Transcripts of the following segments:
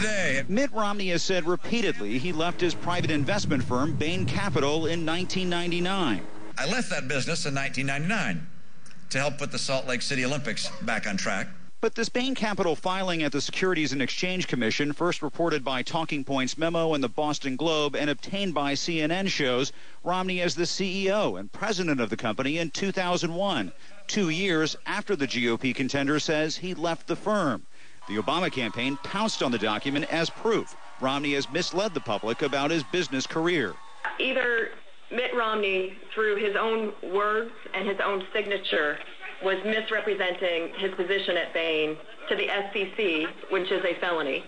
day. Mitt Romney has said repeatedly he left his private investment firm, Bain Capital, in 1999. I left that business in 1999 to help put the Salt Lake City Olympics back on track. But this Bain Capital filing at the Securities and Exchange Commission, first reported by Talking Points Memo and the Boston Globe and obtained by CNN, shows Romney as the CEO and president of the company in 2001, 2 years after the GOP contender says he left the firm. The Obama campaign pounced on the document as proof Romney has misled the public about his business career. Either Mitt Romney, through his own words and his own signature, was misrepresenting his position at Bain to the SEC, which is a felony,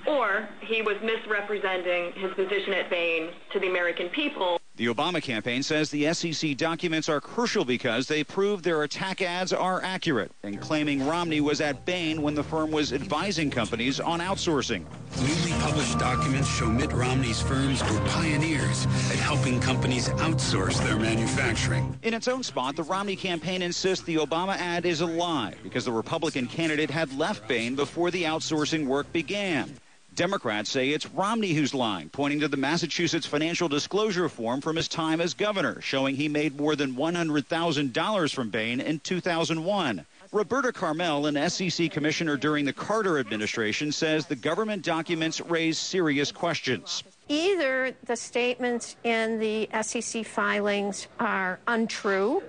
or he was misrepresenting his position at Bain to the American people. The Obama campaign says the SEC documents are crucial because they prove their attack ads are accurate, and claiming Romney was at Bain when the firm was advising companies on outsourcing. Newly published documents show Mitt Romney's firms were pioneers at helping companies outsource their manufacturing. In its own spot, the Romney campaign insists the Obama ad is a lie because the Republican candidate had left Bain before the outsourcing work began. Democrats say it's Romney who's lying, pointing to the Massachusetts financial disclosure form from his time as governor, showing he made more than $100,000 from Bain in 2001. Roberta Carmel, an SEC commissioner during the Carter administration, says the government documents raise serious questions. Either the statements in the SEC filings are untrue,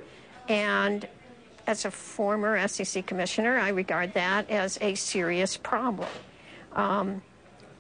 and as a former SEC commissioner, I regard that as a serious problem.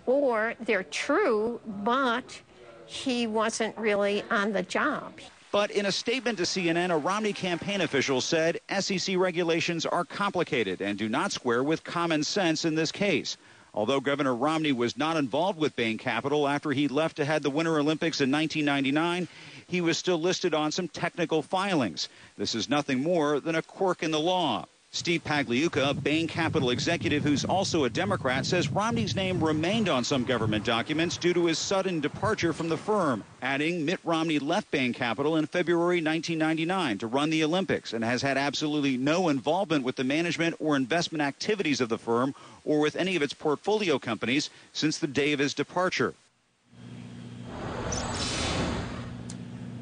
Or they're true, but he wasn't really on the job. But in a statement to CNN, a Romney campaign official said SEC regulations are complicated and do not square with common sense in this case. Although Governor Romney was not involved with Bain Capital after he left to head the Winter Olympics in 1999, he was still listed on some technical filings. This is nothing more than a quirk in the law. Steve Pagliuca, a Bain Capital executive who's also a Democrat, says Romney's name remained on some government documents due to his sudden departure from the firm, adding Mitt Romney left Bain Capital in February 1999 to run the Olympics and has had absolutely no involvement with the management or investment activities of the firm or with any of its portfolio companies since the day of his departure.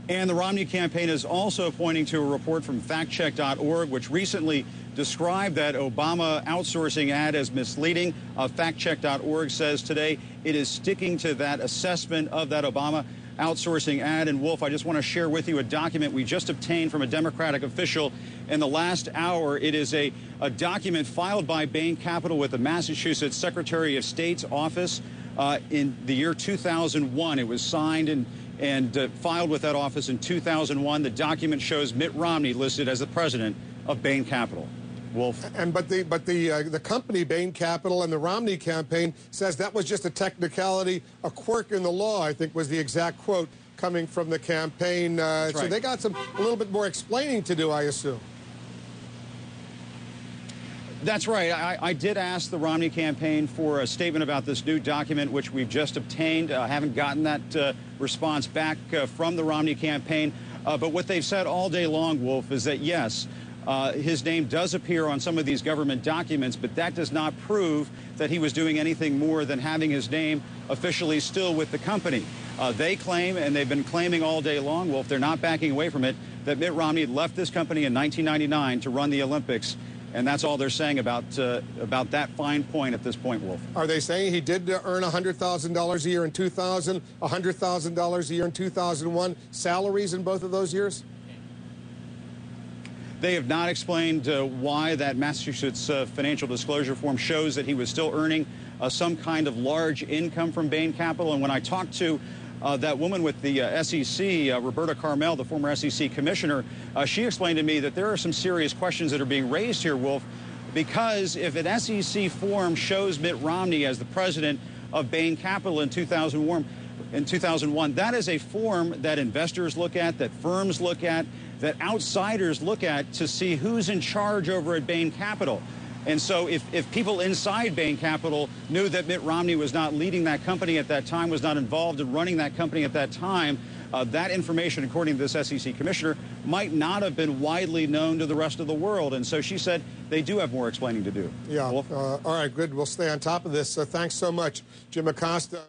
And the Romney campaign is also pointing to a report from factcheck.org, which recently described that Obama outsourcing ad as misleading. Factcheck.org says today it is sticking to that assessment of that Obama outsourcing ad. And, Wolf, I just want to share with you a document we just obtained from a Democratic official in the last hour. It is a document filed by Bain Capital with the Massachusetts Secretary of State's office in the year 2001. It was signed and filed with that office in 2001. The document shows Mitt Romney listed as the president of Bain Capital. Wolf. But the company Bain Capital and the Romney campaign says that was just a technicality, a quirk in the law, I think was the exact quote coming from the campaign. Right. So they got a little bit more explaining to do, I assume. That's right. I did ask the Romney campaign for a statement about this new document, which we've just obtained. I haven't gotten that response back from the Romney campaign. But what they've said all day long, Wolf, is that, yes, his name does appear on some of these government documents, but that does not prove that he was doing anything more than having his name officially still with the company. They claim, and they've been claiming all day long, Wolf, they're not backing away from it, that Mitt Romney left this company in 1999 to run the Olympics. And that's all they're saying about that fine point at this point, Wolf. Are they saying he did earn $100,000 a year in 2000, $100,000 a year in 2001, salaries in both of those years? They have not explained why that Massachusetts financial disclosure form shows that he was still earning some kind of large income from Bain Capital. And when I talked to that woman with the SEC, Roberta Carmel, the former SEC commissioner, she explained to me that there are some serious questions that are being raised here, Wolf, because if an SEC form shows Mitt Romney as the president of Bain Capital in 2001, that is a form that investors look at, that firms look at, that outsiders look at to see who's in charge over at Bain Capital. And so if people inside Bain Capital knew that Mitt Romney was not leading that company at that time, was not involved in running that company at that time, That information, according to this SEC commissioner, might not have been widely known to the rest of the world. And so she said they do have more explaining to do. Yeah. All right, good. We'll stay on top of this. Thanks so much, Jim Acosta.